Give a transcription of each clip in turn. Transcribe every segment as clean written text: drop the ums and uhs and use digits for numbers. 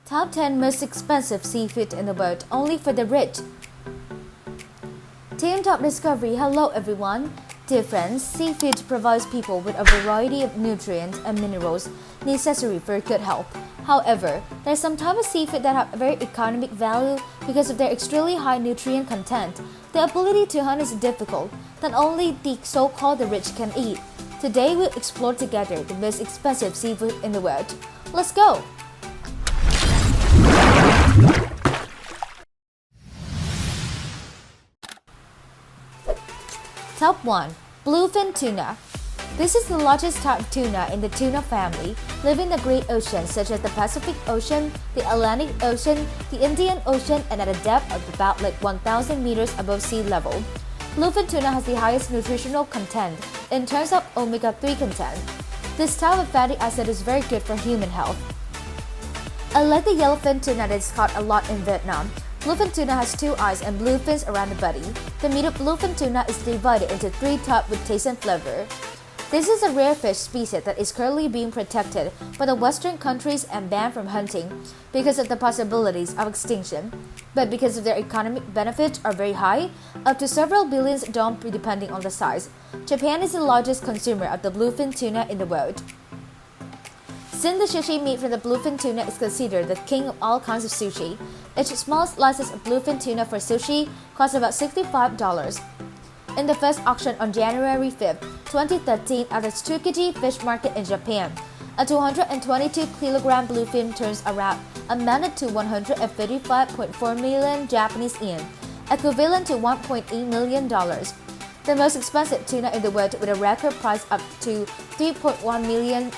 Top 10 most expensive seafood in the world only for the rich. Team Top Discovery. Hello everyone. Dear friends, seafood provides people with a variety of nutrients and minerals necessary for good health. However, there are some types of seafood that have a very economic value because of their extremely high nutrient content. The ability to hunt is difficult that only the so-called the rich can eat. Today we'll explore together the most expensive seafood in the world. Let's go! Top 1. Bluefin tuna. This is the largest type of tuna in the tuna family, living in the great oceans such as the Pacific Ocean, the Atlantic Ocean, the Indian Ocean, and at a depth of about 1,000 meters above sea level. Bluefin tuna has the highest nutritional content in terms of omega-3 content. This type of fatty acid is very good for human health. Unlike the yellowfin tuna that is caught a lot in Vietnam, bluefin tuna has 2 eyes and blue fins around the body. The meat of bluefin tuna is divided into 3 types with taste and flavor. This is a rare fish species that is currently being protected by the Western countries and banned from hunting because of the possibilities of extinction. But because of their economic benefits are very high, up to several billions $, depending on the size, Japan is the largest consumer of the bluefin tuna in the world. Since the sushi meat from the bluefin tuna is considered the king of all kinds of sushi, each small slices of bluefin tuna for sushi cost about $65. In the first auction on January 5, 2013 at the Tsukiji Fish Market in Japan, a 222-kilogram bluefin turns around amounted to 135.4 million Japanese yen, equivalent to $1.8 million. The most expensive tuna in the world with a record price up to $3.1 million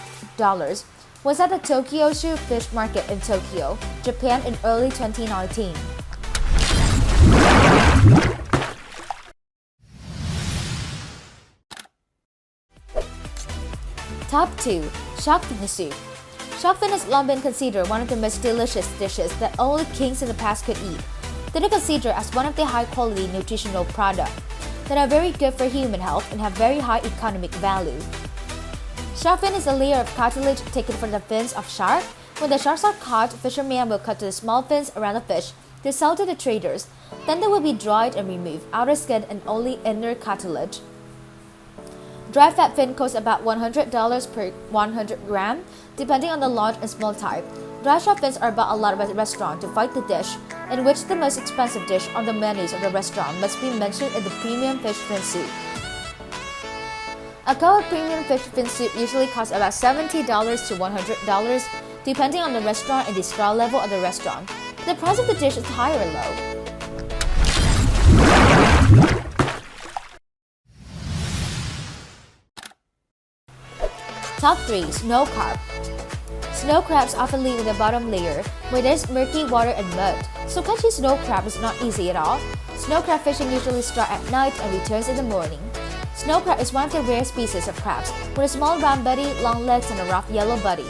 was at the Tokyo Fish Market in Tokyo, Japan in early 2019. Top 2. Shark fin soup. Shark fin has long been considered one of the most delicious dishes that only kings in the past could eat. They are considered as one of the high-quality nutritional products that are very good for human health and have very high economic value. Shark fin is a layer of cartilage taken from the fins of shark. When the sharks are caught, fishermen will cut the small fins around the fish to sell to the traders. Then they will be dried and remove outer skin and only inner cartilage. Dry fat fin costs about $100 per 100 gram, depending on the large and small type. Dry shark fins are bought a lot at restaurants to fight the dish, in which the most expensive dish on the menus of the restaurant must be mentioned in the premium fish fin soup. A cup of premium fish fin soup usually costs about $70 to $100, depending on the restaurant and the star level of the restaurant. The price of the dish is high or low. Top 3. Snow crab. Snow crabs often live in the bottom layer, where there's murky water and mud, so catching snow crab is not easy at all. Snow crab fishing usually starts at night and returns in the morning. Snow crab is one of the rare species of crabs, with a small round body, long legs, and a rough yellow body.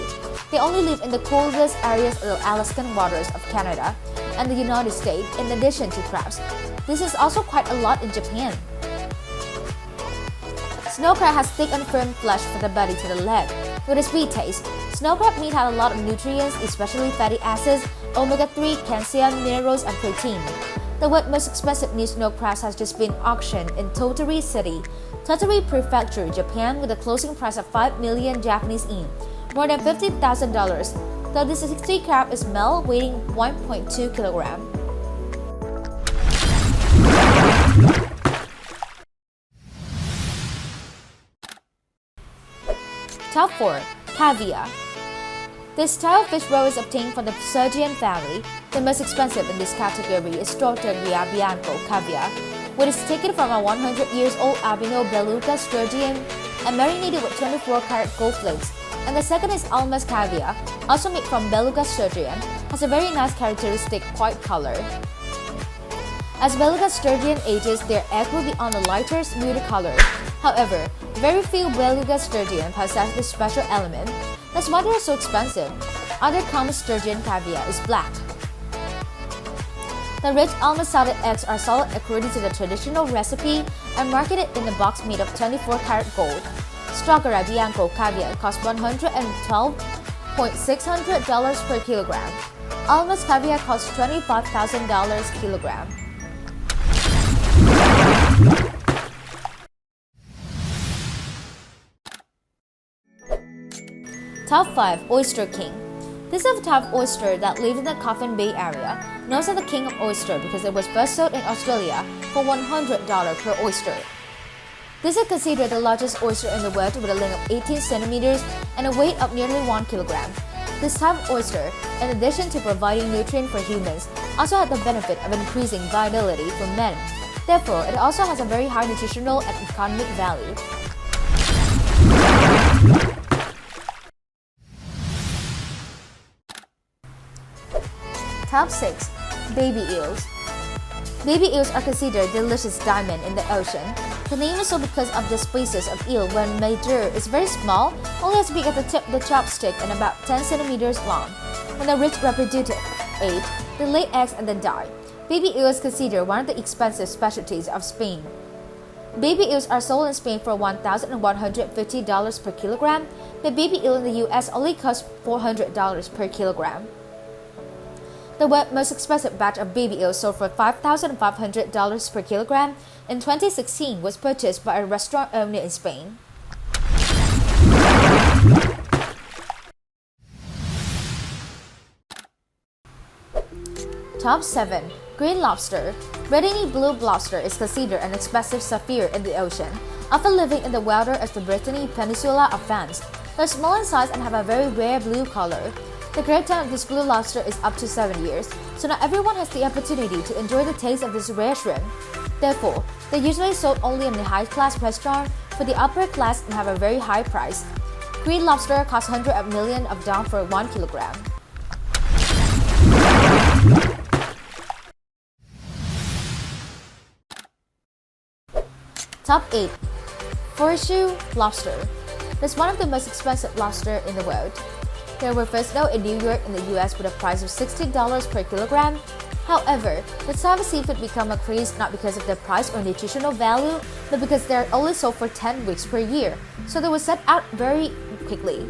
They only live in the coolest areas of the Alaskan waters of Canada and the United States, in addition to crabs. This is also quite a lot in Japan. Snow crab has thick and firm flesh from the body to the leg, with a sweet taste. Snow crab meat has a lot of nutrients, especially fatty acids, omega-3, calcium, minerals, and protein. The world's most expensive new snow crab has just been auctioned in Tottori City, Tottori Prefecture, Japan, with a closing price of 5 million Japanese yen, more than $50,000. Though this 60 crab is male, weighing 1.2 kilogram. Top 4. Caviar. This style of fish roe is obtained from the sturgeon family. The most expensive in this category is Trattoria Bianco caviar, which is taken from a 100-year-old albino beluga sturgeon and marinated with 24-karat gold flakes. And the second is Almas caviar, also made from beluga sturgeon, has a very nice characteristic white color. As beluga sturgeon ages, their egg will be on a lighter, smoother color. However, very few beluga sturgeon possess this special element. That's why they are so expensive. Other common sturgeon caviar is black. The rich almond salted eggs are sold according to the traditional recipe and marketed in a box made of 24-karat gold. Stragara Bianco caviar costs $112 $600 per kilogram. Almost caviar costs $25,000 kilogram. Top 5 Oyster King. This is a type of oyster that lives in the Coffin Bay area, known as the King of Oyster because it was first sold in Australia for $100 per oyster. This is considered the largest oyster in the world with a length of 18 centimeters and a weight of nearly 1 kilogram. This type of oyster, in addition to providing nutrients for humans, also has the benefit of increasing vitality for men. Therefore, it also has a very high nutritional and economic value. Top 6 Baby Eels. Baby eels are considered delicious diamond in the ocean. The name is so because of the species of eel when mature is very small, only as big as the tip of the chopstick and about 10 centimeters long. When the rich reproductive age, they lay eggs and then die. Baby eel is considered one of the expensive specialties of Spain. Baby eels are sold in Spain for $1,150 per kilogram, but baby eel in the US only costs $400 per kilogram. The most expensive batch of baby eels sold for $5,500 per kilogram in 2016 was purchased by a restaurant owner in Spain. Top 7 Green Lobster. Brittany Blue Lobster is considered an expensive sapphire in the ocean, often living in the water of the Brittany Peninsula of France. They're small in size and have a very rare blue color. The grade time of this blue lobster is up to 7 years, so not everyone has the opportunity to enjoy the taste of this rare shrimp. Therefore, they're usually sold only in the high-class restaurant for the upper class and have a very high price. Green lobster costs hundreds of millions of dollars for 1 kilogram. Top 8 Horseshoe Lobster. This is one of the most expensive lobster in the world. They were first known in New York in the US with a price of $60 per kilogram. However, the type of seafood become a craze not because of their price or nutritional value, but because they are only sold for 10 weeks per year, so they were set out very quickly.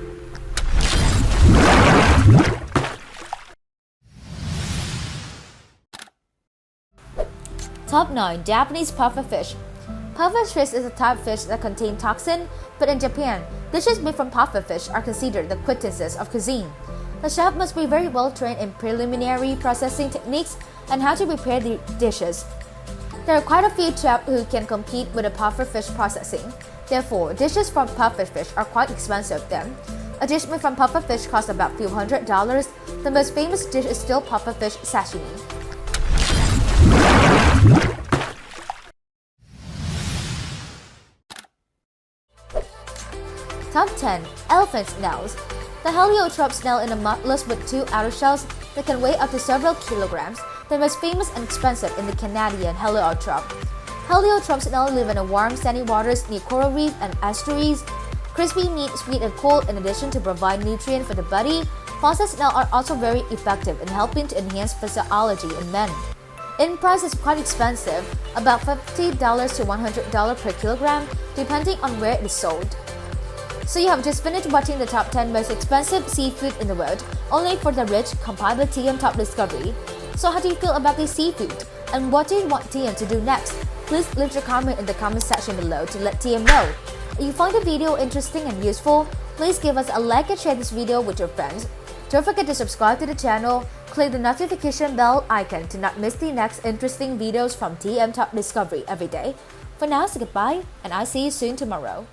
Top 9 Japanese pufferfish. Pufferfish is a type of fish that contain toxin, but in Japan, dishes made from pufferfish are considered the quintessence of cuisine. The chef must be very well trained in preliminary processing techniques and how to prepare the dishes. There are quite a few chefs who can compete with the pufferfish processing. Therefore, dishes from pufferfish are quite expensive then. A dish made from pufferfish costs about a few $100s. The most famous dish is still pufferfish sashimi. Top 10 Elephant Snails. The heliotrope snail is a mollusk with 2 outer shells that can weigh up to several kilograms. The most famous and expensive is the Canadian heliotrope. Heliotrope snails live in the warm, sandy waters near coral reefs and estuaries. Crispy meat, sweet and cool, in addition to provide nutrients for the body. Fossil snails are also very effective in helping to enhance physiology in men. In price, is quite expensive, about $50 to $100 per kilogram, depending on where it is sold. So you have just finished watching the top 10 most expensive seafood in the world, only for the rich, compiled by TM Top Discovery. So how do you feel about this seafood? And what do you want TM to do next? Please leave your comment in the comment section below to let TM know. If you find the video interesting and useful, please give us a like and share this video with your friends. Don't forget to subscribe to the channel, click the notification bell icon to not miss the next interesting videos from TM Top Discovery every day. For now, say goodbye, and I'll see you soon tomorrow.